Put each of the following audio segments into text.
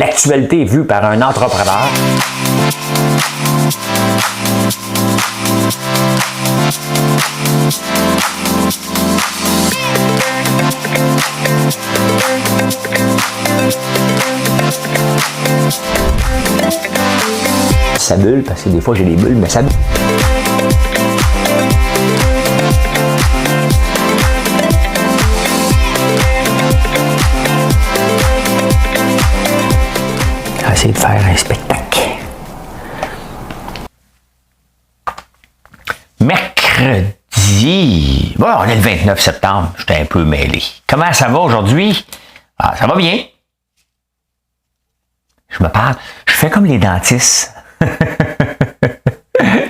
l'actualité vue par un entrepreneur. Ça bulle, parce que des fois j'ai des bulles, mais ça bulle. Essayer de faire un spectacle. Mercredi. Bon, on est le 29 septembre. J'étais un peu mêlé. Comment ça va aujourd'hui? Ah, ça va bien. Je me parle. Je fais comme les dentistes.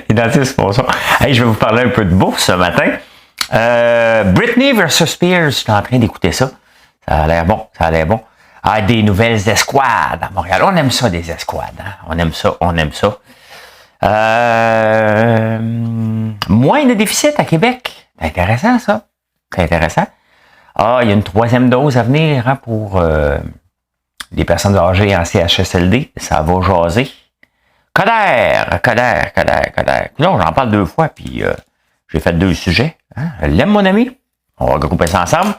Les dentistes font ça. Hey, je vais vous parler un peu de bourse ce matin. Britney versus Spears. Je suis en train d'écouter ça. Ça a l'air bon. Ça a l'air bon. Ah, des nouvelles escouades à Montréal. On aime ça, des escouades. Hein? On aime ça, on aime ça. Moins de déficit à Québec. C'est intéressant, ça. C'est intéressant. Ah, il y a une 3e dose à venir hein, pour les personnes âgées en CHSLD. Ça va jaser. Coder. Non, j'en parle 2 fois, puis j'ai fait 2 sujets. Hein? L'aime, mon ami. On va grouper ça ensemble.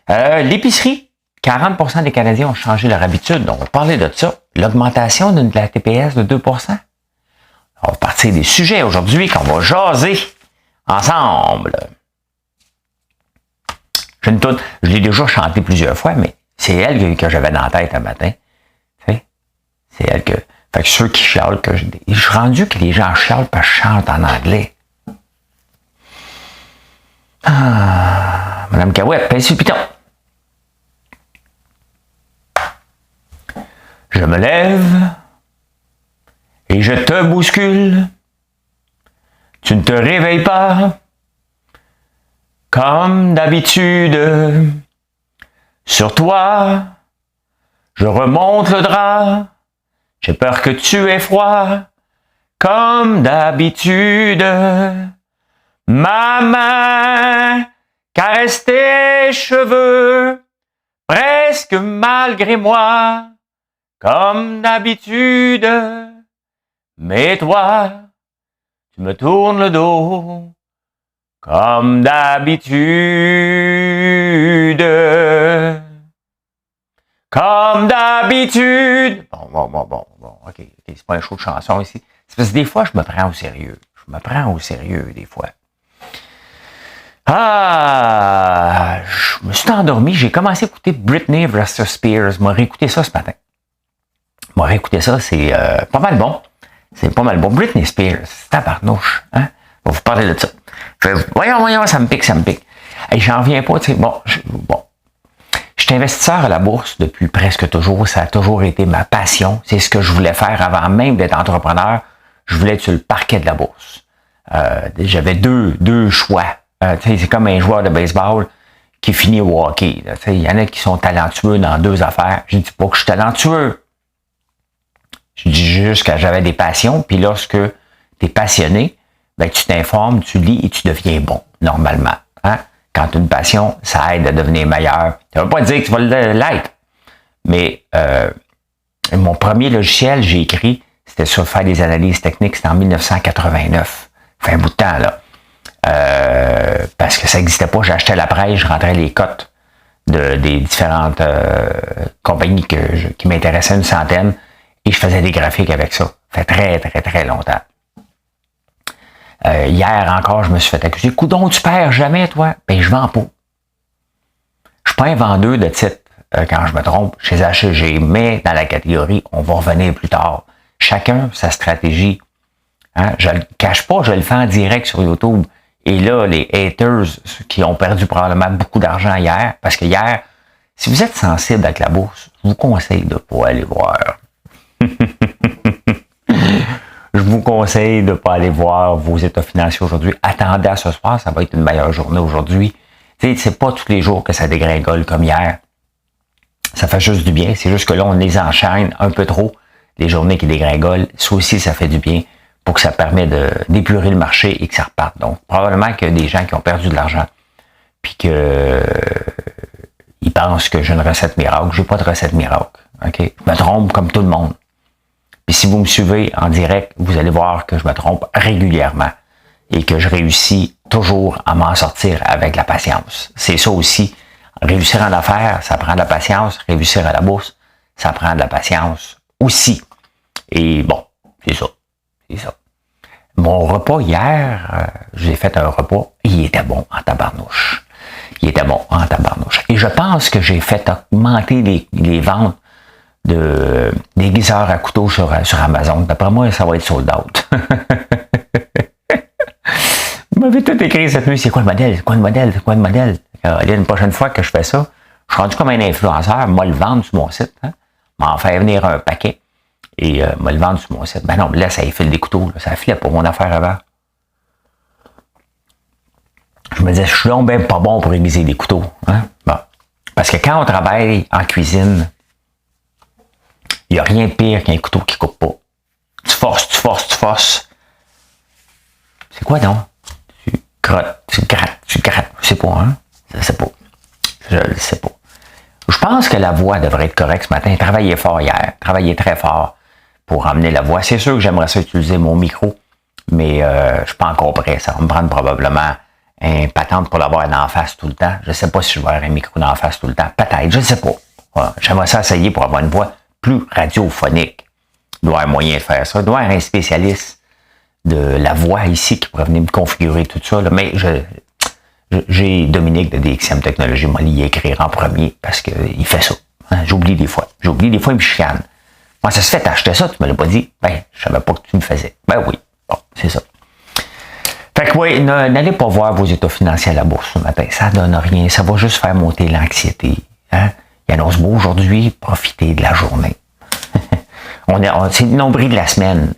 L'épicerie. 40% des Canadiens ont changé leur habitude. On va parler de ça. L'augmentation de la TPS de 2%. On va partir des sujets aujourd'hui qu'on va jaser ensemble. J'ai une toune. Je l'ai déjà chanté plusieurs fois, mais c'est elle que j'avais dans la tête un matin. C'est elle que... Fait que ceux qui chialent, que je suis rendu que les gens chialent parce que je chante en anglais. Ah, Madame Cahouette, pince sur le piton. Je me lève et je te bouscule. Tu ne te réveilles pas comme d'habitude. Sur toi, je remonte le drap. J'ai peur que tu aies froid comme d'habitude. Ma main caresse tes cheveux presque malgré moi. Comme d'habitude, mais toi, tu me tournes le dos, comme d'habitude, comme d'habitude. Bon, ok, c'est pas un show de chanson ici. C'est parce que des fois, je me prends au sérieux. Des fois. Ah, je me suis endormi, j'ai commencé à écouter Britney versus Spears. Je m'ai réécouté ça ce matin. C'est pas mal bon. Britney Spears, c'est tabarnouche. Hein? On va vous parler de ça. Voyons, ça me pique. Et j'en reviens pas, tu sais. Bon. Je suis investisseur à la bourse depuis presque toujours. Ça a toujours été ma passion. C'est ce que je voulais faire avant même d'être entrepreneur. Je voulais être sur le parquet de la bourse. J'avais deux choix. C'est comme un joueur de baseball qui finit au hockey. Il y en a qui sont talentueux dans 2 affaires. Je dis pas que je suis talentueux. Je dis juste que j'avais des passions, puis lorsque tu es passionné, ben, tu t'informes, tu lis et tu deviens bon, normalement. Hein? Quand tu as une passion, ça aide à devenir meilleur. Ça ne veut pas dire que tu vas l'être, mais mon premier logiciel, j'ai écrit, c'était sur faire des analyses techniques, c'était en 1989. Ça fait un bout de temps, là. Parce que ça n'existait pas, j'achetais la presse, je rentrais les cotes des différentes compagnies qui m'intéressaient, une centaine. Et je faisais des graphiques avec ça. Ça fait très longtemps. Hier encore, je me suis fait accuser. Coudon, tu perds jamais, toi? Ben, je vends pas. Je suis pas un vendeur de titres quand je me trompe chez HEG, mais dans la catégorie, on va revenir plus tard. Chacun sa stratégie. Hein? Je le cache pas, je le fais en direct sur YouTube. Et là, les haters qui ont perdu probablement beaucoup d'argent hier, parce que hier, si vous êtes sensible avec la bourse, je vous conseille de pas aller voir. Je vous conseille de ne pas aller voir vos états financiers aujourd'hui. Attendez à ce soir, ça va être une meilleure journée aujourd'hui. Tu sais, c'est pas tous les jours que ça dégringole comme hier. Ça fait juste du bien. C'est juste que là, on les enchaîne un peu trop, les journées qui dégringolent. Ça aussi, ça fait du bien pour que ça permet d'épurer le marché et que ça reparte. Donc, probablement qu'il y a des gens qui ont perdu de l'argent puis que ils pensent que j'ai une recette miracle. J'ai pas de recette miracle. OK? Je me trompe comme tout le monde. Puis si vous me suivez en direct, vous allez voir que je me trompe régulièrement et que je réussis toujours à m'en sortir avec la patience. C'est ça aussi. Réussir en affaires, ça prend de la patience. Réussir à la bourse, ça prend de la patience aussi. Et bon, c'est ça. C'est ça. Mon repas hier, j'ai fait un repas, il était bon en tabarnouche. Il était bon en tabarnouche. Et je pense que j'ai fait augmenter les ventes des aiguiseurs à couteau sur Amazon. D'après moi, ça va être sold out. Vous m'avez tout écrit cette nuit, c'est quoi le modèle? C'est quoi le modèle? C'est quoi le modèle? Une prochaine fois que je fais ça, je suis rendu comme un influenceur, moi le vendre sur mon site, hein? M'en faire venir un paquet et me le vendre sur mon site. Ben non, là, ça effile des couteaux, là. Ça filait pour mon affaire avant. Je me disais, je suis donc bien pas bon pour aiguiser des couteaux. Hein? Bon. Parce que quand on travaille en cuisine, il n'y a rien de pire qu'un couteau qui ne coupe pas. Tu forces. C'est quoi donc? Tu grattes. Je sais pas, hein? Je sais pas. Je le sais pas. Je pense que la voix devrait être correcte ce matin. Travaillé fort hier. Travaillé très fort pour emmener la voix. C'est sûr que j'aimerais ça utiliser mon micro, mais je suis pas encore prêt. Ça va me prendre probablement un patente pour l'avoir en face tout le temps. Je sais pas si je vais avoir un micro en face tout le temps. Peut-être, je ne sais pas. Voilà. J'aimerais ça essayer pour avoir une voix plus radiophonique. Il doit y avoir moyen de faire ça. Il doit y avoir un spécialiste de la voix ici qui pourrait venir me configurer tout ça. Là. Mais j'ai Dominique de DXM Technologies, moi, l'y écrire en premier parce qu'il fait ça. Hein? J'oublie des fois. Il me chicane. Moi, ça se fait, t'as acheté ça, tu me l'as pas dit. Ben, je savais pas que tu me faisais. Ben oui. Bon, c'est ça. Fait que oui, n'allez pas voir vos états financiers à la bourse ce matin. Ça donne rien. Ça va juste faire monter l'anxiété. Hein? Il annonce beau aujourd'hui. Profitez de la journée. C'est le nombril de la semaine.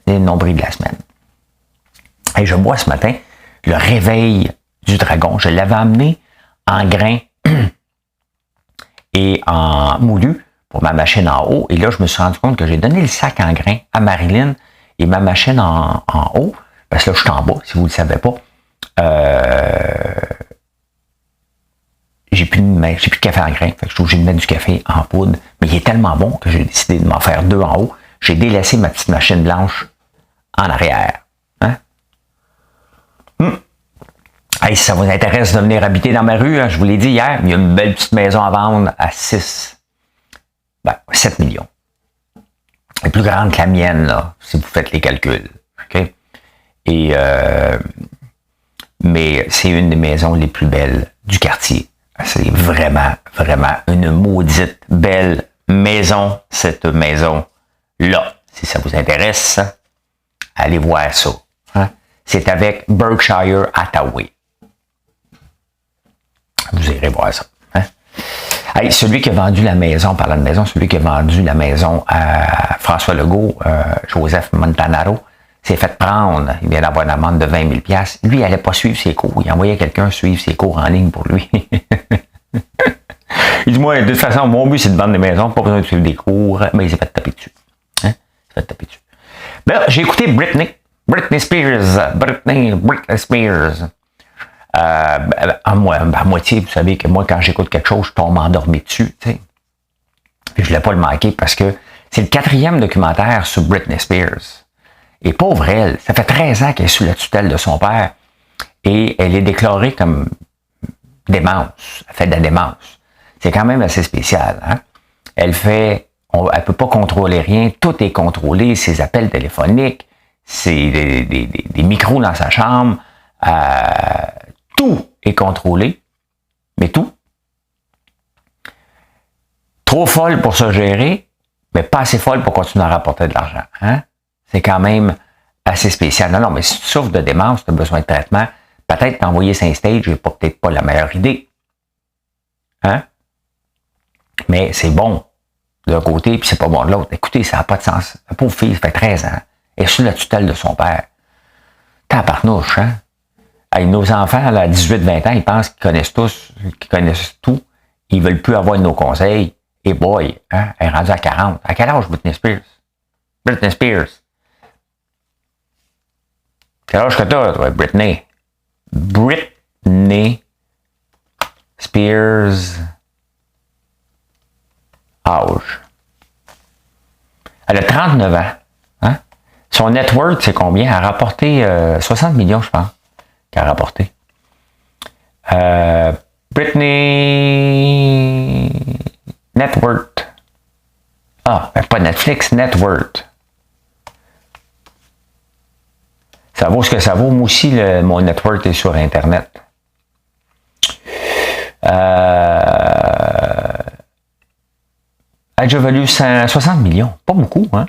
Et je bois ce matin le réveil du dragon. Je l'avais amené en grains et en moulu pour ma machine en haut. Et là, je me suis rendu compte que j'ai donné le sac en grains à Marilyn et ma machine en haut. Parce que là, je suis en bas, si vous ne le savez pas. J'ai plus de café en grains. Fait que je suis obligé de mettre du café en poudre. Mais il est tellement bon que j'ai décidé de m'en faire 2 en haut. J'ai délaissé ma petite machine blanche en arrière. Hein? Hey, si ça vous intéresse de venir habiter dans ma rue, hein, je vous l'ai dit hier, il y a une belle petite maison à vendre à 7 millions. Elle est plus grande que la mienne, là, si vous faites les calculs. Okay? Et mais c'est une des maisons les plus belles du quartier. C'est vraiment, vraiment une maudite belle maison, cette maison-là. Si ça vous intéresse, allez voir ça. Hein? C'est avec Berkshire Hathaway. Vous irez voir ça. Hein? Hey, celui qui a vendu la maison, parlant de maison, celui qui a vendu la maison à François Legault, Joseph Montanaro, s'est fait prendre. Il vient d'avoir une amende de 20 000 $. Lui, il n'allait pas suivre ses cours. Il envoyait quelqu'un suivre ses cours en ligne pour lui. Il dit, moi, de toute façon, mon but, c'est de vendre des maisons, pas besoin de suivre des cours. Mais il s'est fait taper dessus. Hein? Il s'est fait taper dessus. Ben, j'ai écouté Britney Spears. À moitié, vous savez que moi, quand j'écoute quelque chose, je tombe endormi dessus. T'sais. Puis je ne voulais pas le manquer parce que c'est le 4e documentaire sur Britney Spears. Et pauvre elle, ça fait 13 ans qu'elle est sous la tutelle de son père et elle est déclarée comme démence. Elle fait de la démence. C'est quand même assez spécial. Hein? Elle peut pas contrôler rien. Tout est contrôlé. Ses appels téléphoniques, c'est des micros dans sa chambre. Tout est contrôlé. Mais tout. Trop folle pour se gérer, mais pas assez folle pour continuer à rapporter de l'argent. Hein? C'est quand même assez spécial. Non, mais si tu souffres de démence, tu as besoin de traitement, peut-être t'envoyer sur un stage n'est peut-être pas la meilleure idée. Hein? Mais c'est bon d'un côté, puis c'est pas bon de l'autre. Écoutez, ça n'a pas de sens. La pauvre fille, ça fait 13 ans. Elle est sous la tutelle de son père. Tabarnouche, hein? Hey, nos enfants, là, à 18-20 ans, ils pensent qu'ils connaissent tout. Ils veulent plus avoir de nos conseils. Et boy, hein? Elle est rendue à 40. À quel âge, Britney Spears? Britney Spears. Quel âge que t'as, toi, Britney? Britney Spears. Âge. Elle a 39 ans. Hein? Son net worth, c'est combien? Elle a rapporté 60 millions, je pense, qu'elle a rapporté. Britney net worth. Ah, pas Netflix, net worth. Ça vaut ce que ça vaut. Moi aussi, mon net worth est sur Internet. Elle a déjà valu 60 millions. Pas beaucoup, hein?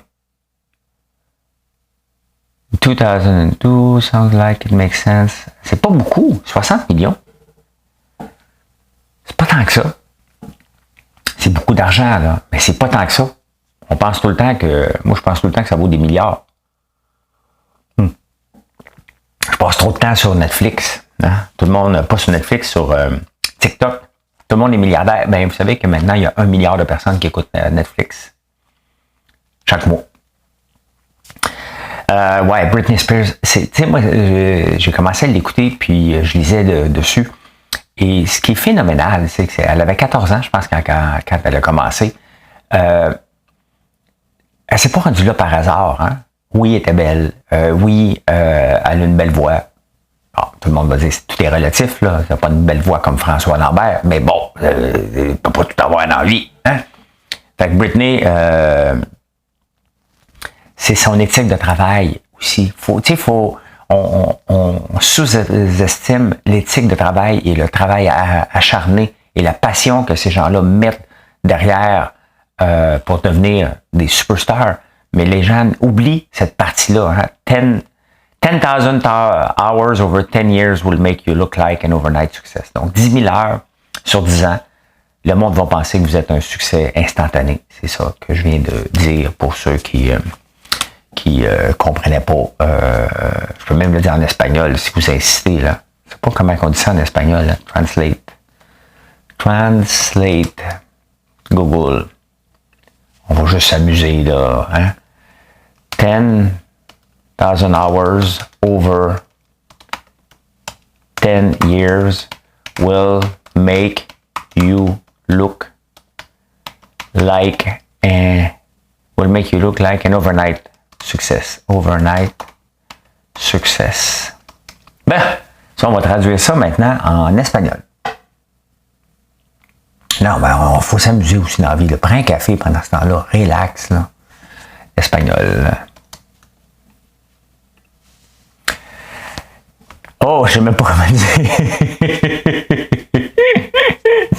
2002, sounds like it makes sense. C'est pas beaucoup, 60 millions. C'est pas tant que ça. C'est beaucoup d'argent, là, mais c'est pas tant que ça. On pense tout le temps que... Moi, je pense tout le temps que ça vaut des milliards. Je passe trop de temps sur Netflix. Hein? Tout le monde, pas sur Netflix, sur TikTok. Tout le monde est milliardaire. Ben, vous savez que maintenant, il y a 1 milliard de personnes qui écoutent Netflix. Chaque mois. Ouais, Britney Spears, tu sais, moi, j'ai commencé à l'écouter, puis je lisais dessus. Et ce qui est phénoménal, c'est qu'elle avait 14 ans, je pense, quand elle a commencé. Elle s'est pas rendue là par hasard, hein? Oui, elle était belle. Oui, elle a une belle voix. Bon, tout le monde va dire que tout est relatif, là. Elle n'a pas une belle voix comme François Lambert, mais bon, elle ne peut pas tout avoir dans la vie, hein? Fait que Britney, c'est son éthique de travail aussi. On sous-estime l'éthique de travail et le travail acharné et la passion que ces gens-là mettent derrière pour devenir des superstars. Mais les gens oublient cette partie-là. Hein? 10,000 hours over 10 years will make you look like an overnight success. Donc, 10 000 heures sur 10 ans, le monde va penser que vous êtes un succès instantané. C'est ça que je viens de dire pour ceux qui comprenaient pas. Je peux même le dire en espagnol si vous insistez, là. Je sais pas comment on dit ça en espagnol, là. Translate. Google. On va juste s'amuser, là. Hein? 10,000 hours over 10 years will make you look like an overnight success. Overnight success. Ben, ça, on va traduire ça maintenant en espagnol. Non, ben, faut s'amuser aussi dans la vie. Là. Prends un café pendant ce temps-là. Relax, là. Espagnol. Oh, je sais même pas comment dire.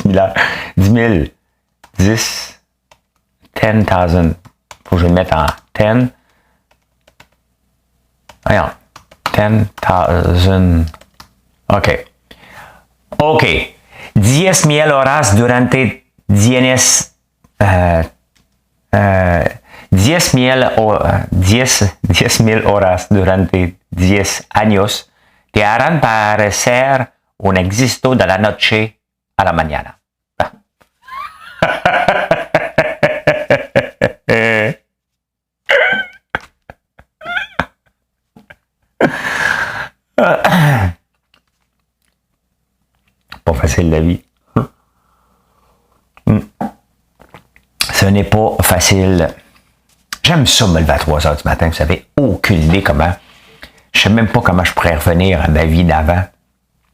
10 000. 10 000. Faut que je le mette en 10. Voyons. 10,000. OK. 10,000 horas durante 10,000 horas durante 10 años te harán parecer un éxito de la noche a la mañana. Pas facile la vie. Ce n'est pas facile. J'aime ça me lever à 3 heures du matin. Vous savez, aucune idée comment. Je sais même pas comment je pourrais revenir à ma vie d'avant.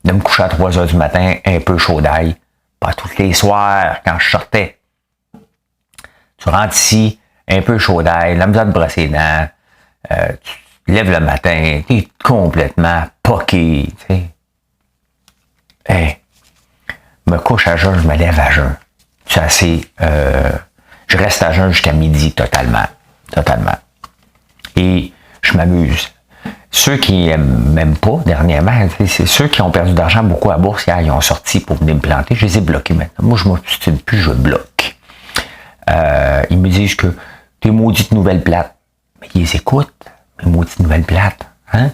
De me coucher à 3 heures du matin, un peu chaud d'ail. Pas tous les soirs, quand je sortais. Tu rentres ici, un peu chaud d'ail, la misère de brosser les dents. Tu lèves le matin, t'es complètement poqué, tu sais. Hey, me couche à jeun, je me lève à jeun. C'est assez... je reste à jeun jusqu'à midi, totalement. Et je m'amuse. Ceux qui m'aiment pas, dernièrement, c'est ceux qui ont perdu d'argent beaucoup à bourse hier, ils ont sorti pour venir me planter. Je les ai bloqués maintenant. Moi, je ne m'obstine plus, je bloque. Ils me disent que t'es maudite nouvelle plate. Mais ils les écoutent, mes maudites nouvelles plates. Hein?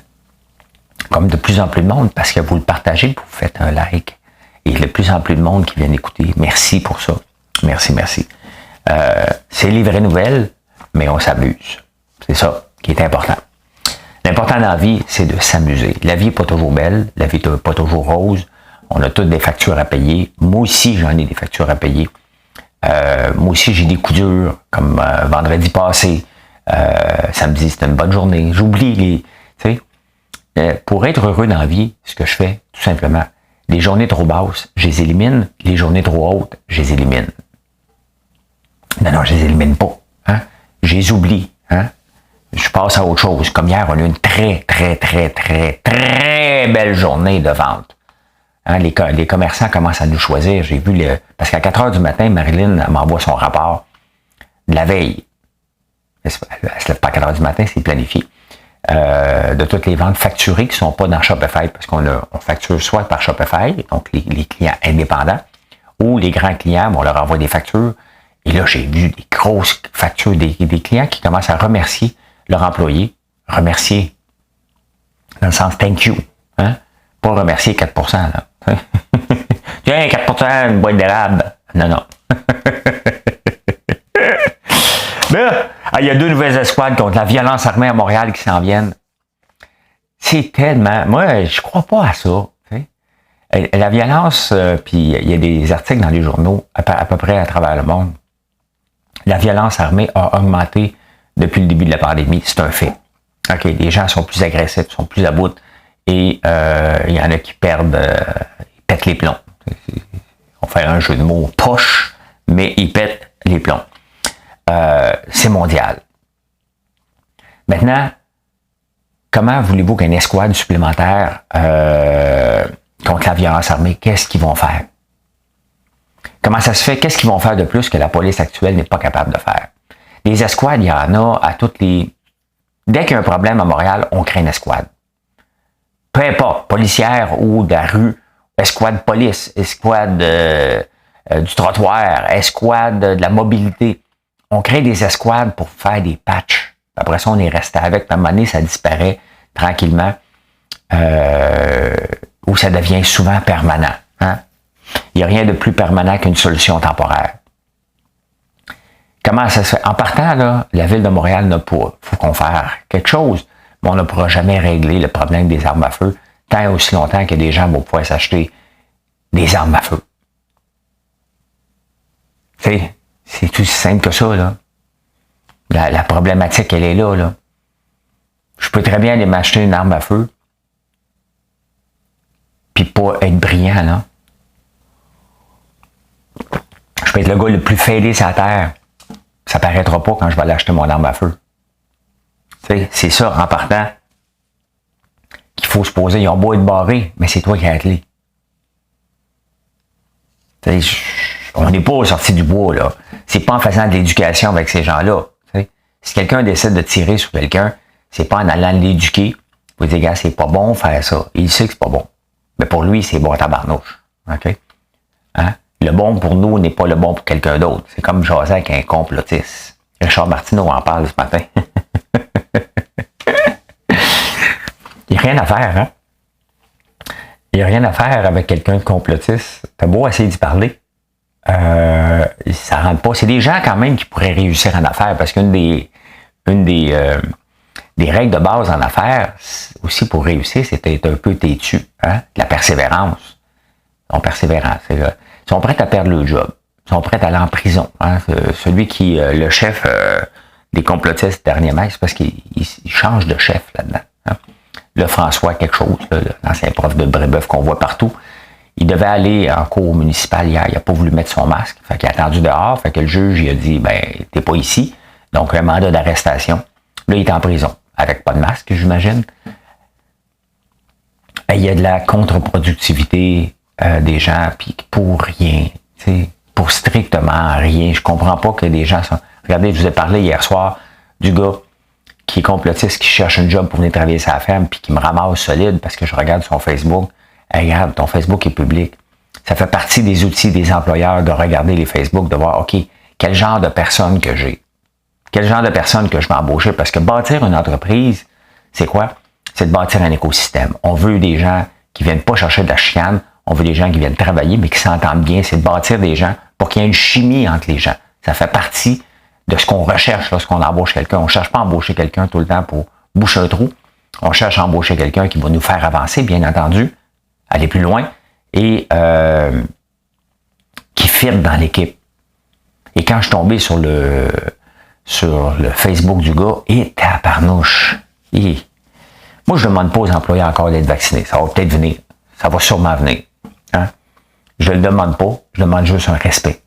Comme de plus en plus de monde, parce que vous le partagez, vous faites un like. Et de plus en plus de monde qui viennent écouter. Merci pour ça. Merci. C'est les vraies nouvelles, mais on s'amuse. C'est ça qui est important. L'important dans la vie, c'est de s'amuser. La vie n'est pas toujours belle, la vie n'est pas toujours rose. On a toutes des factures à payer. Moi aussi, j'en ai des factures à payer. Moi aussi, j'ai des coups durs, comme vendredi passé. Samedi, c'était une bonne journée. J'oublie les... Tu sais, pour être heureux dans la vie, ce que je fais, tout simplement, les journées trop basses, je les élimine. Les journées trop hautes, je les élimine. Non, je les élimine pas. Hein? Je les oublie. Hein? Je passe à autre chose. Comme hier, on a eu une très, très, très, très, très belle journée de vente. Hein? Les commerçants commencent à nous choisir. J'ai vu parce qu'à 4 heures du matin, Marilyn m'envoie son rapport de la veille. Elle se lève pas à 4 heures du matin, c'est planifié. De toutes les ventes facturées qui ne sont pas dans Shopify, parce qu'on facture soit par Shopify, donc les clients indépendants, ou les grands clients, on leur envoie des factures. Et là, j'ai vu des grosses factures des clients qui commencent à remercier leur employé. Remercier dans le sens thank you. Hein? Pas remercier 4%. Là. Tiens, 4%, une boîte d'érable. Non. Mais là, il y a 2 nouvelles escouades contre la violence armée à Montréal qui s'en viennent. C'est tellement... Moi, je crois pas à ça. T'sais. La violence, puis il y a des articles dans les journaux à peu près à travers le monde. La violence armée a augmenté depuis le début de la pandémie. C'est un fait. OK, les gens sont plus agressifs, sont plus à bout. Et il y en a qui perdent... ils pètent les plombs. On fait un jeu de mots poche, mais ils pètent les plombs. C'est mondial. Maintenant, comment voulez-vous qu'une escouade supplémentaire contre la violence armée, qu'est-ce qu'ils vont faire? Comment ça se fait? Qu'est-ce qu'ils vont faire de plus que la police actuelle n'est pas capable de faire? Les escouades, il y en a à toutes les... Dès qu'il y a un problème à Montréal, on crée une escouade. Peu importe, policière ou de la rue, escouade police, escouade du trottoir, escouade de la mobilité. On crée des escouades pour faire des patchs. Après ça, on est resté avec. À un moment donné, ça disparaît tranquillement. Ou ça devient souvent permanent. Hein? Il n'y a rien de plus permanent qu'une solution temporaire. Comment ça se fait? En partant, là, la Ville de Montréal n'a pas. Il faut qu'on fasse quelque chose. Mais on ne pourra jamais régler le problème des armes à feu tant et aussi longtemps que des gens vont pouvoir s'acheter des armes à feu. Tu sais, c'est tout aussi simple que ça, là. La problématique, elle est là. Je peux très bien aller m'acheter une arme à feu puis pas être brillant, là. Je peux être le gars le plus fêlé sur la terre. Ça paraîtra pas quand je vais aller acheter mon arme à feu. Tu sais, c'est ça, en partant, qu'il faut se poser. Ils ont beau être barrés, mais c'est toi qui as la clé. Tu sais, on n'est pas sorti du bois, là. C'est pas en faisant de l'éducation avec ces gens-là. T'sais. Si quelqu'un décide de tirer sur quelqu'un, c'est pas en allant l'éduquer. Vous dire, gars, c'est pas bon faire ça. Il sait que c'est pas bon. Mais pour lui, c'est bon à tabarnouche. OK? Hein? Le bon pour nous n'est pas le bon pour quelqu'un d'autre. C'est comme jaser avec un complotiste. Richard Martineau en parle ce matin. Il n'y a rien à faire, hein? Il n'y a rien à faire avec quelqu'un de complotiste. T'as beau essayer d'y parler. Ça rentre pas. C'est des gens quand même qui pourraient réussir en affaires parce qu'une des règles de base en affaires, aussi pour réussir, c'était être un peu têtu. Hein? La persévérance. Ils sont prêts à perdre le job. Ils sont prêts à aller en prison. Hein? Celui qui, le chef des complotistes dernièrement, c'est parce qu'il change de chef là-dedans. Hein? Le François quelque chose, l'ancien prof de Brébeuf qu'on voit partout. Il devait aller en cour municipale hier. Il n'a pas voulu mettre son masque. Fait qu'il a attendu dehors. Fait que le juge, il a dit, t'es pas ici. Donc, un mandat d'arrestation. Là, il est en prison. Avec pas de masque, j'imagine. Il y a de la contre-productivité des gens, puis pour rien. Pour strictement rien. Je comprends pas que des gens sont... Regardez, je vous ai parlé hier soir du gars qui est complotiste, qui cherche un job pour venir travailler sur la ferme, puis qui me ramasse solide parce que je regarde son Facebook. Hey, regarde, ton Facebook est public. Ça fait partie des outils des employeurs de regarder les Facebook, de voir, OK, quel genre de personne que j'ai? Quel genre de personne que je vais embaucher? Parce que bâtir une entreprise, c'est quoi? C'est de bâtir un écosystème. On veut des gens qui viennent pas chercher de la chicane, on veut des gens qui viennent travailler, mais qui s'entendent bien. C'est de bâtir des gens pour qu'il y ait une chimie entre les gens. Ça fait partie de ce qu'on recherche lorsqu'on embauche quelqu'un. On ne cherche pas à embaucher quelqu'un tout le temps pour boucher un trou. On cherche à embaucher quelqu'un qui va nous faire avancer, bien entendu, aller plus loin, et qui fit dans l'équipe. Et quand je suis tombé sur le Facebook du gars et tabarnouche. Moi, je ne demande pas aux employés encore d'être vaccinés. Ça va peut-être venir. Ça va sûrement venir. Hein? Je ne le demande pas. Je demande juste un respect.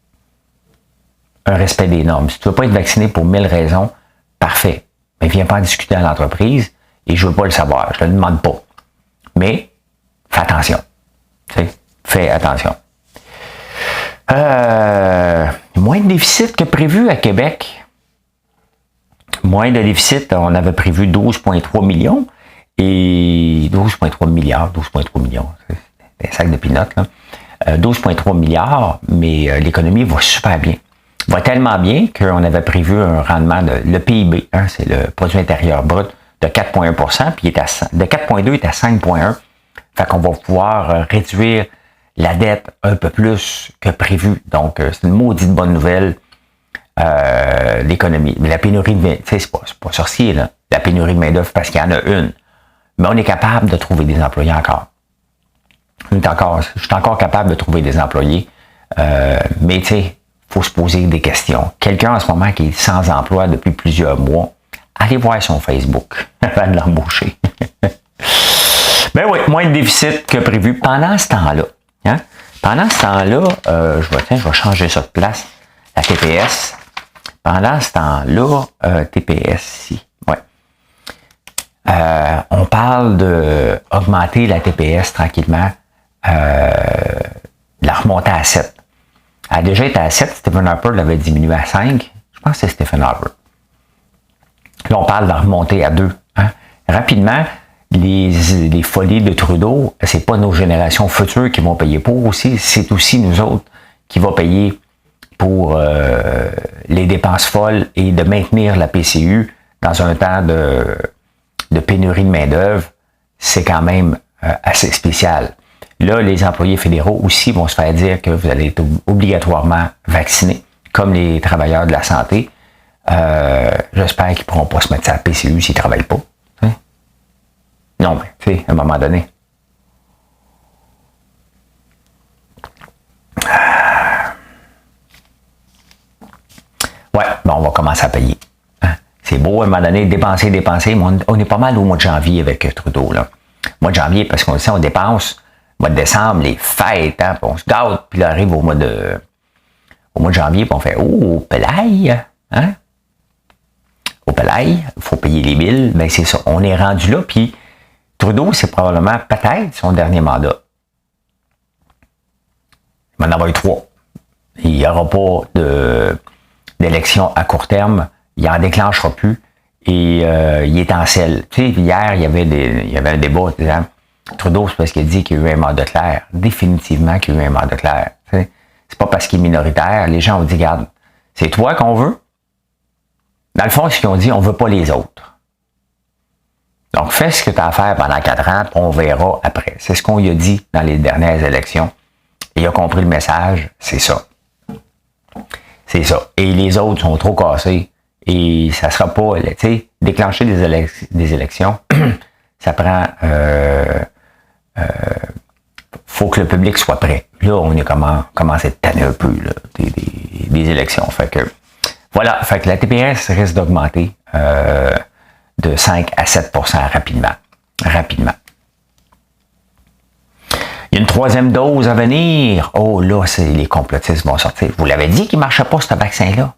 Un respect des normes. Si tu ne veux pas être vacciné pour 1000 raisons, parfait. Mais viens pas en discuter à l'entreprise et je ne veux pas le savoir. Je ne le demande pas. Mais, fais attention. Tu sais, fais attention. Moins de déficit que prévu à Québec. Moins de déficit, on avait prévu 12,3 millions et 12,3 milliards, 12,3 millions, c'est un sac de peanuts, là. 12,3 milliards, mais l'économie va super bien. Va tellement bien qu'on avait prévu un rendement de le PIB, hein, c'est le produit intérieur brut, de 4,1%, puis il est de 4,2, il est à 5,1. Fait qu'on va pouvoir réduire la dette un peu plus que prévu. Donc, c'est une maudite bonne nouvelle, l'économie. Mais la pénurie de main-d'œuvre, c'est pas sorcier, là, la pénurie de main-d'œuvre, parce qu'il y en a une. Mais on est capable de trouver des employés encore. Je suis encore capable de trouver des employés. Mais tu sais, il faut se poser des questions. Quelqu'un en ce moment qui est sans emploi depuis plusieurs mois, allez voir son Facebook avant de l'embaucher. Ben oui, moins de déficit que prévu pendant ce temps-là. Hein? Pendant ce temps-là, je vais changer ça de place. La TPS. Pendant ce temps-là, TPS ici. Ouais. On parle d'augmenter la TPS tranquillement, la remonter à 7. Elle a déjà été à 7, Stephen Harper l'avait diminué à 5. Je pense que c'est Stephen Harper. Là, on parle de remonter à 2. Hein? Rapidement, les folies de Trudeau, c'est pas nos générations futures qui vont payer pour aussi, c'est aussi nous autres qui vont payer pour les dépenses folles et de maintenir la PCU dans un temps de pénurie de main-d'œuvre. C'est quand même assez spécial. Là, les employés fédéraux aussi vont se faire dire que vous allez être obligatoirement vaccinés, comme les travailleurs de la santé. J'espère qu'ils ne pourront pas se mettre sur la PCU s'ils ne travaillent pas. Hein? Non, mais tu sais, à un moment donné. Ouais, bon, on va commencer à payer. Hein? C'est beau, à un moment donné, dépenser, mais on est pas mal au mois de janvier avec Trudeau. Là. Mois de janvier, parce qu'on sait, on dépense. Mois de décembre, les fêtes, hein, puis on se gâte, puis là arrive au mois de janvier, puis on fait « Oh, pelaille! » Hein? Au pelaille, il faut payer les billes, ben c'est ça. On est rendu là, puis Trudeau, c'est probablement peut-être son dernier mandat. Il va en avoir eu 3. Il n'y aura pas d'élection à court terme, il n'en déclenchera plus, et il est en selle. Tu sais, hier, il y avait un débat disant Trudeau, c'est parce qu'il a dit qu'il y a eu un mandat clair. Définitivement qu'il y a eu un mandat clair. C'est pas parce qu'il est minoritaire. Les gens ont dit, regarde, c'est toi qu'on veut. Dans le fond, ce qu'ils ont dit, on veut pas les autres. Donc, fais ce que tu as à faire pendant 4 ans, puis on verra après. C'est ce qu'on lui a dit dans les dernières élections. Et il a compris le message, c'est ça. C'est ça. Et les autres sont trop cassés. Et ça sera pas, tu sais, déclencher des élections, ça prend... faut que le public soit prêt. Là, on est commencé à tanner un peu là, des élections. Fait que voilà, fait que la TPS risque d'augmenter de 5 à 7% rapidement. Il y a une 3e dose à venir. Oh là, les complotistes vont sortir. Vous l'avez dit qu'il ne marchait pas, ce vaccin-là.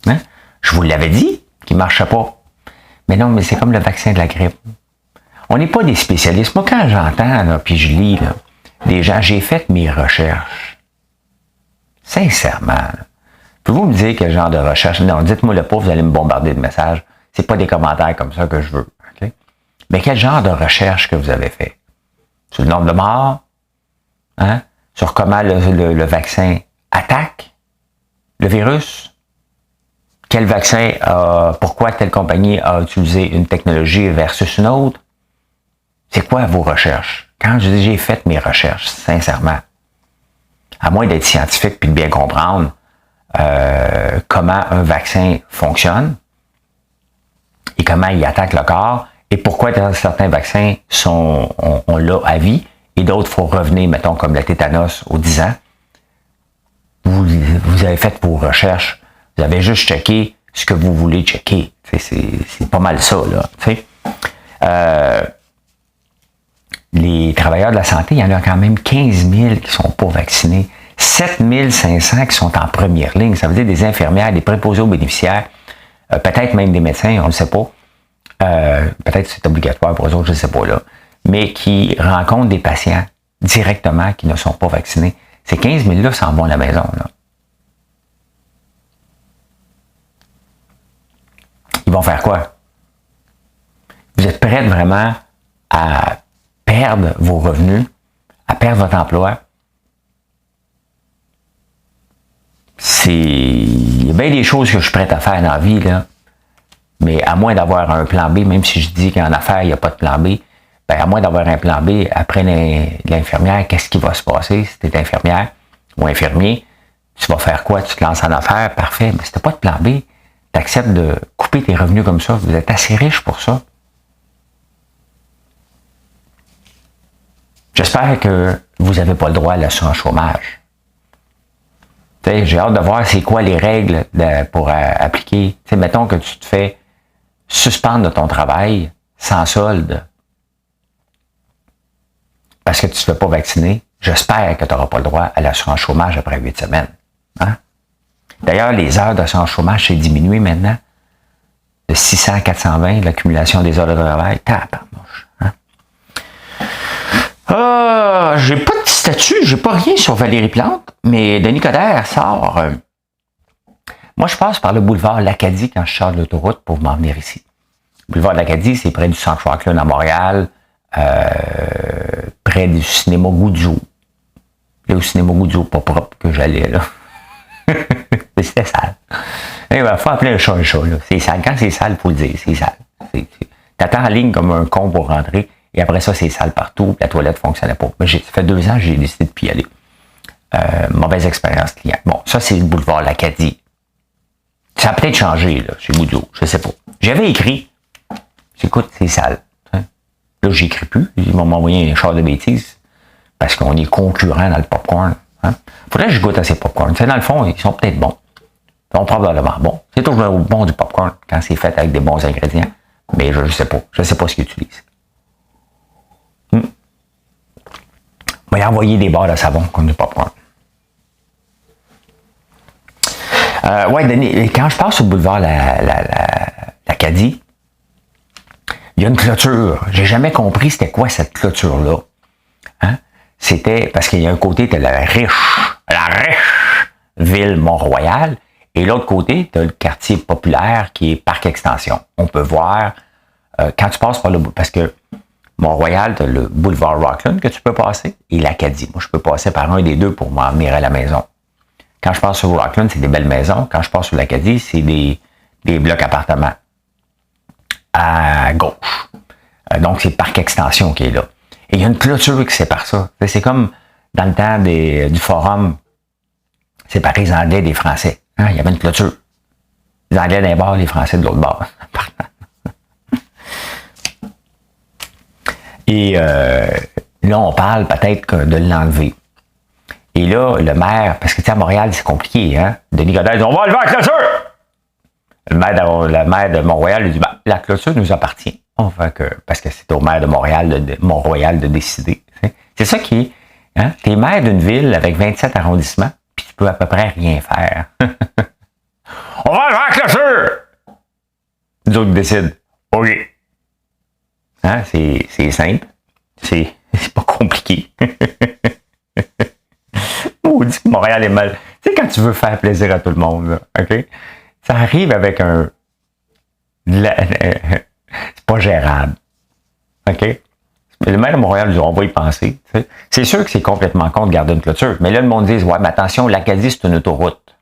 Hein? Je vous l'avais dit qu'il ne marchait pas. Mais non, mais c'est comme le vaccin de la grippe. On n'est pas des spécialistes. Moi, quand j'entends, puis je lis, là, des gens, j'ai fait mes recherches. Sincèrement. Pouvez-vous me dire quel genre de recherche? Non, dites-moi le pas, vous allez me bombarder de messages. C'est pas des commentaires comme ça que je veux. Okay? Mais quel genre de recherche que vous avez fait? Sur le nombre de morts? Hein? Sur comment le vaccin attaque le virus? Quel vaccin pourquoi telle compagnie a utilisé une technologie versus une autre? C'est quoi vos recherches? Quand je dis j'ai fait mes recherches, sincèrement, à moins d'être scientifique puis de bien comprendre comment un vaccin fonctionne et comment il attaque le corps et pourquoi certains vaccins on l'a à vie et d'autres, il faut revenir, mettons, comme le tétanos aux 10 ans. Vous avez fait vos recherches, vous avez juste checké ce que vous voulez checker. C'est pas mal ça, là. Les travailleurs de la santé, il y en a quand même 15 000 qui ne sont pas vaccinés. 7 500 qui sont en première ligne. Ça veut dire des infirmières, des préposés aux bénéficiaires, peut-être même des médecins, on ne le sait pas. Peut-être que c'est obligatoire pour eux autres, je ne sais pas là. Mais qui rencontrent des patients directement qui ne sont pas vaccinés. Ces 15 000-là s'en vont à la maison, là. Ils vont faire quoi? Vous êtes prêts vraiment à perdre vos revenus, à perdre votre emploi? Il y a bien des choses que je suis prêt à faire dans la vie, là. Mais à moins d'avoir un plan B, même si je dis qu'en affaires, il n'y a pas de plan B, ben à moins d'avoir un plan B, après l'infirmière, qu'est-ce qui va se passer si tu es infirmière ou infirmier? Tu vas faire quoi? Tu te lances en affaires? Parfait. Mais si tu n'as pas de plan B, tu acceptes de couper tes revenus comme ça. Vous êtes assez riche pour ça. J'espère que vous n'avez pas le droit à l'assurance chômage. J'ai hâte de voir c'est quoi les règles pour appliquer. T'sais, mettons que tu te fais suspendre de ton travail sans solde parce que tu ne te fais pas vacciner. J'espère que tu n'auras pas le droit à l'assurance chômage après 8 semaines. Hein? D'ailleurs, les heures d'assurance chômage, c'est diminué maintenant de 600 à 420, l'accumulation des heures de travail. Tabarnouche. Hein? J'ai pas de statut, j'ai pas rien sur Valérie Plante, mais Denis Coderre sort. Moi, je passe par le boulevard L'Acadie quand je sors de l'autoroute pour m'en venir ici. Le boulevard L'Acadie, c'est près du Centre Rockland à Montréal, près du cinéma Goudzou. Là, au cinéma Goudzou, pas propre que j'allais, là. C'était sale. Il faut appeler un chat, là. C'est sale. Quand c'est sale, il faut le dire, c'est sale. T'attends en ligne comme un con pour rentrer. Et après ça, c'est sale partout. La toilette ne fonctionnait pas. Mais ça fait 2 ans que j'ai décidé de plus y aller. Mauvaise expérience client. Bon, ça, c'est le boulevard L'Acadie. Ça a peut-être changé, là, chez Goudzou. Je ne sais pas. J'avais écrit. Écoute, c'est sale. Hein? Là, j'écris plus. Ils m'ont envoyé un char de bêtises. Parce qu'on est concurrent dans le popcorn. Hein? Faudrait que je goûte à ces popcorn. Dans le fond, ils sont peut-être bons. Ils sont probablement bons. C'est toujours bon du popcorn quand c'est fait avec des bons ingrédients. Mais je ne sais pas. Je ne sais pas ce qu'ils utilisent. On va y envoyer des barres de savon comme du popcorn. Denis, quand je passe sur le boulevard L'Acadie, il y a une clôture. J'ai jamais compris c'était quoi cette clôture-là. Hein? C'était parce qu'il y a un côté, tu as la riche ville Mont-Royal, et l'autre côté, tu as le quartier populaire qui est Parc Extension. On peut voir, quand tu passes par le boulevard, parce que Mont-Royal, tu as le boulevard Rockland que tu peux passer, et l'Acadie. Moi, je peux passer par un des deux pour m'en venir à la maison. Quand je passe sur Rockland, c'est des belles maisons. Quand je passe sur l'Acadie, c'est des blocs appartements à gauche. Donc, c'est Parc Extension qui est là. Et il y a une clôture qui sépare ça. C'est comme dans le temps du forum, séparer les Anglais des Français. Hein? Il y avait une clôture. Les Anglais d'un bord, les Français de l'autre bord. Et là, on parle peut-être de l'enlever. Et là, le maire, parce que tu sais, à Montréal, c'est compliqué, hein? Denis Coderre dit, on va enlever la clôture! Le maire de Montréal lui dit, ben, la clôture nous appartient. Parce que c'est au maire de Montréal de décider. C'est ça qui est. Hein? Tu es maire d'une ville avec 27 arrondissements, puis tu peux à peu près rien faire. On va enlever la clôture! Nous autres décident. OK. Hein? C'est simple. C'est pas compliqué. Maudit que Montréal est mal. Tu sais, quand tu veux faire plaisir à tout le monde, là, OK? Ça arrive avec un... C'est pas gérable. OK? Le maire de Montréal, on va y penser. T'sais. C'est sûr que c'est complètement con de garder une clôture. Mais là, le monde dit, ouais, mais attention, l'Acadie, c'est une autoroute.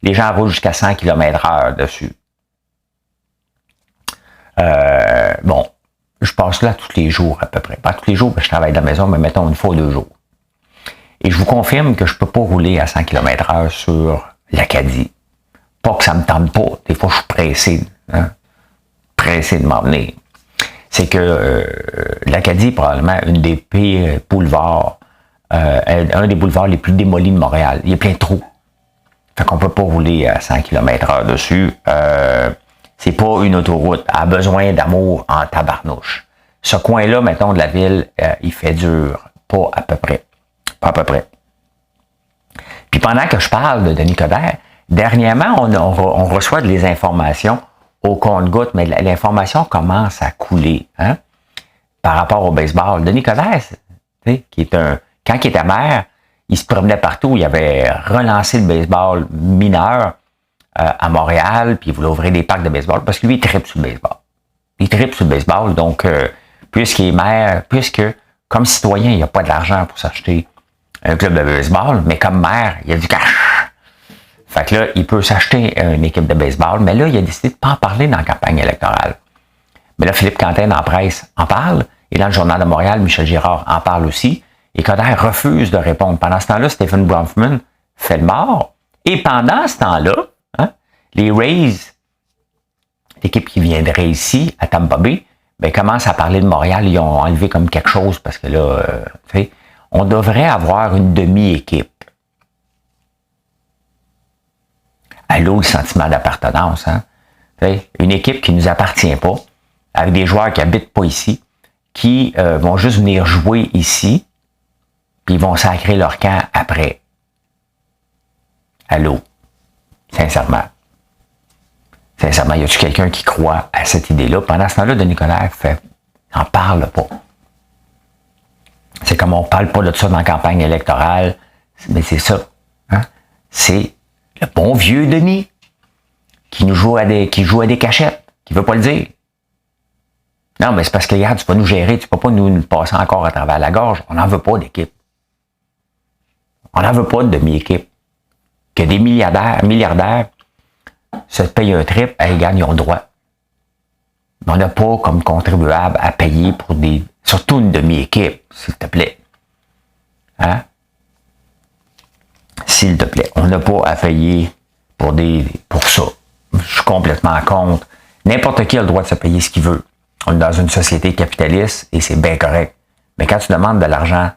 Les gens roulent jusqu'à 100 km/h dessus. Bon, je passe là tous les jours à peu près. Pas tous les jours, parce que je travaille de la maison, mais mettons une fois ou 2 jours. Et je vous confirme que je ne peux pas rouler à 100 km/h sur l'Acadie. Pas que ça ne me tente pas. Des fois, je suis pressé. Hein? Pressé de m'emmener. C'est que l'Acadie est probablement une des pires boulevards, un des boulevards les plus démolis de Montréal. Il y a plein de trous. Fait qu'on peut pas rouler à 100 km/h dessus. C'est pas une autoroute. Elle a besoin d'amour en tabarnouche. Ce coin-là, mettons, de la ville, il fait dur. Pas à peu près. Pas à peu près. Puis pendant que je parle de Denis Coderre, dernièrement, on reçoit des informations au compte-gouttes, mais l'information commence à couler, hein, par rapport au baseball. Denis Coderre, qui est quand il était maire, il se promenait partout. Il avait relancé le baseball mineur à Montréal, puis il voulait ouvrir des parcs de baseball, parce que lui, il tripe sur le baseball. Il tripe sur le baseball, donc, puisqu'il est maire, puisque, comme citoyen, il n'a pas de l'argent pour s'acheter un club de baseball, mais comme maire, il a du cash. Fait que là, il peut s'acheter une équipe de baseball, mais là, il a décidé de ne pas en parler dans la campagne électorale. Mais là, Philippe Quentin, dans la presse, en parle, et dans le Journal de Montréal, Michel Girard en parle aussi, et Coderre refuse de répondre. Pendant ce temps-là, Stephen Bronfman fait le mort, et pendant ce temps-là, hein, les Rays, l'équipe qui viendrait ici, à Tampa Bay, ben, commencent à parler de Montréal, ils ont enlevé comme quelque chose, parce que là, tu sais, on devrait avoir une demi-équipe. Allô, le sentiment d'appartenance, hein? T'sais, une équipe qui ne nous appartient pas, avec des joueurs qui habitent pas ici, qui vont juste venir jouer ici, puis ils vont sacrer leur camp après. Allô? Sincèrement. Sincèrement, y a-t-il quelqu'un qui croit à cette idée-là? Pendant ce temps-là, Denis Coderre n'en parle pas. C'est comme on parle pas de ça dans la campagne électorale, mais c'est ça. Hein? C'est le bon vieux Denis qui joue à des cachettes, qui veut pas le dire. Non, mais c'est parce que, regarde, tu peux nous gérer, tu peux pas nous passer encore à travers la gorge. On n'en veut pas d'équipe. On n'en veut pas de demi-équipe. Que des milliardaires se payent un trip, ils gagnent, ils ont le droit. Mais on n'a pas comme contribuable à payer pour surtout une demi-équipe, s'il te plaît. Hein? S'il te plaît. On n'a pas à payer pour ça. Je suis complètement contre. N'importe qui a le droit de se payer ce qu'il veut. On est dans une société capitaliste et c'est bien correct. Mais quand tu demandes de l'argent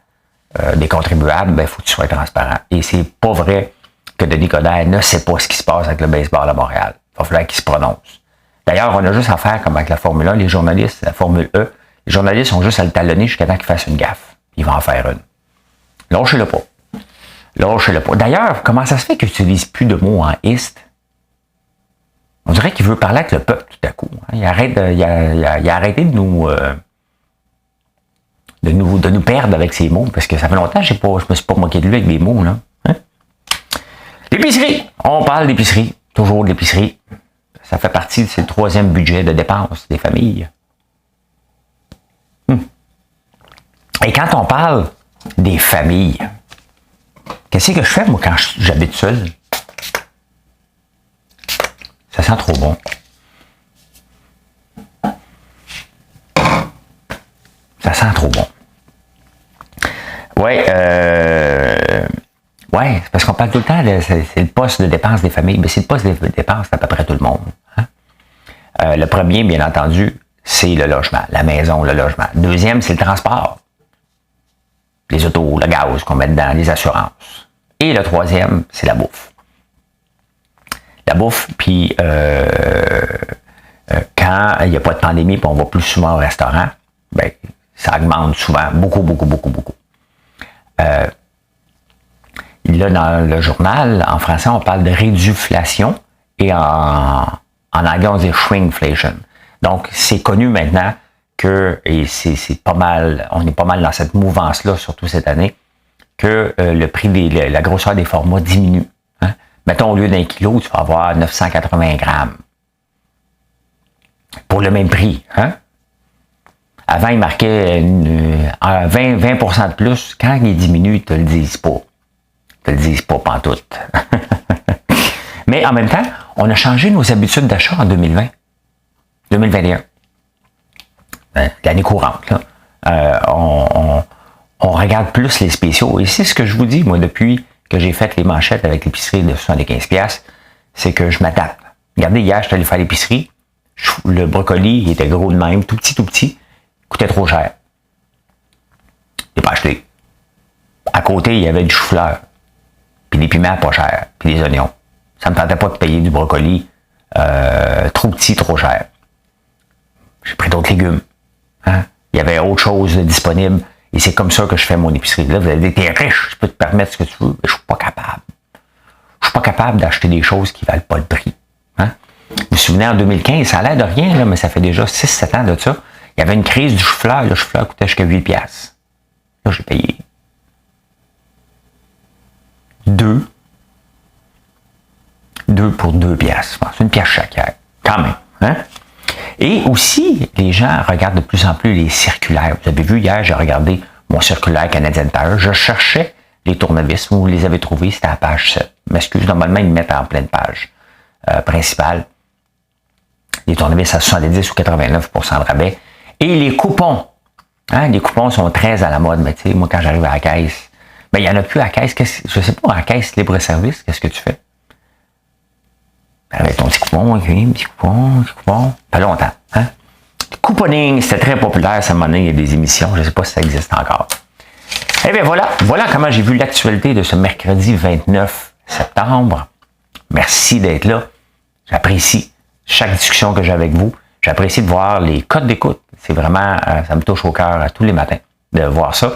des contribuables, ben, il faut que tu sois transparent. Et c'est pas vrai que Denis Coderre ne sait pas ce qui se passe avec le baseball à Montréal. Il va falloir qu'il se prononce. D'ailleurs, on a juste à faire comme avec la Formule 1, les journalistes, la Formule E. Les journalistes ont juste à le talonner jusqu'à temps qu'il fasse une gaffe. Il va en faire une. Lâchez-le pas. Lâchez-le pas. D'ailleurs, comment ça se fait qu'il n'utilise plus de mots en ist? On dirait qu'il veut parler avec le peuple tout à coup. Il a arrêté de nous perdre avec ses mots, parce que ça fait longtemps que je me suis pas moqué de lui avec des mots, là. Hein? L'épicerie! On parle d'épicerie. Toujours de l'épicerie. Ça fait partie, c'est le 3e budget de dépenses des familles. Et quand on parle des familles, qu'est-ce que je fais, moi, quand j'habite seul? Ça sent trop bon. Ça sent trop bon. Ouais, c'est parce qu'on parle tout le temps, c'est le poste de dépense des familles, mais c'est le poste de dépense d'à peu près tout le monde. Hein? Le premier, bien entendu, c'est le logement, la maison, le logement. Deuxième, c'est le transport. Les autos, le gaz qu'on met dedans, les assurances. Et le troisième, c'est la bouffe. La bouffe, puis quand il n'y a pas de pandémie, puis on va plus souvent au restaurant, ben, ça augmente souvent, beaucoup. Là, dans le journal, en français, on parle de réduflation et en anglais, on dit shrinkflation. Donc, c'est connu maintenant que, et c'est pas mal, on est pas mal dans cette mouvance-là, surtout cette année, que le prix la grosseur des formats diminue. Hein? Mettons, au lieu d'un kilo, tu vas avoir 980 grammes. Pour le même prix. Hein? Avant, il marquait 20% de plus. Quand il diminue, ils te le disent pas. Ils te le disent pas pantoute. Mais en même temps, on a changé nos habitudes d'achat en 2021. L'année courante. Là. On regarde plus les spéciaux. Et c'est ce que je vous dis, moi, depuis que j'ai fait les manchettes avec l'épicerie de 75$, c'est que je m'adapte. Regardez, hier, je suis allé faire l'épicerie. Le brocoli, il était gros de même, tout petit. Coûtait trop cher. Je l'ai pas acheté. À côté, il y avait du chou-fleur. Puis des piments pas chers. Puis des oignons. Ça me tentait pas de payer du brocoli trop petit, trop cher. J'ai pris d'autres légumes. Hein? Il y avait autre chose disponible. Et c'est comme ça que je fais mon épicerie. Là, vous allez dire, t'es riche, tu peux te permettre ce que tu veux. Mais je suis pas capable. Je suis pas capable d'acheter des choses qui valent pas le prix. Hein? Vous vous souvenez, en 2015, ça a l'air de rien, là, mais ça fait déjà 6-7 ans de ça. Il y avait une crise du chou-fleur. Le chou-fleur coûtait jusqu'à 8 piastres. Là, j'ai payé 2 pour 2 piastres. C'est une pièce chaque, quand même. Hein? Et aussi, les gens regardent de plus en plus les circulaires. Vous avez vu, hier, j'ai regardé mon circulaire Canadien Tire. Je cherchais les tournevis. Vous les avez trouvés, c'était à la page 7. Je m'excuse, normalement, ils me mettent en pleine page principale. Les tournevis à 70 ou 89% de rabais. Et les coupons. Hein, les coupons sont très à la mode. Mais tu sais, moi, quand j'arrive à la caisse, ben, il n'y en a plus à la caisse. Je ne sais pas, à la caisse libre-service, qu'est-ce que tu fais? Avec ton petit coupon, ok, petit coupon. Pas longtemps. Hein? Couponing, c'était très populaire, ça m'a donné, il y a des émissions, je ne sais pas si ça existe encore. Eh bien voilà comment j'ai vu l'actualité de ce mercredi 29 septembre. Merci d'être là. J'apprécie chaque discussion que j'ai avec vous. J'apprécie de voir les codes d'écoute. C'est vraiment, ça me touche au cœur tous les matins de voir ça.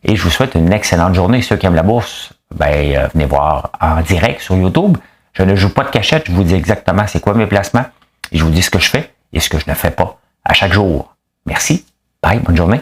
Et je vous souhaite une excellente journée. Ceux qui aiment la bourse, ben, venez voir en direct sur YouTube. Je ne joue pas de cachette, je vous dis exactement c'est quoi mes placements et je vous dis ce que je fais et ce que je ne fais pas à chaque jour. Merci. Bye, bonne journée.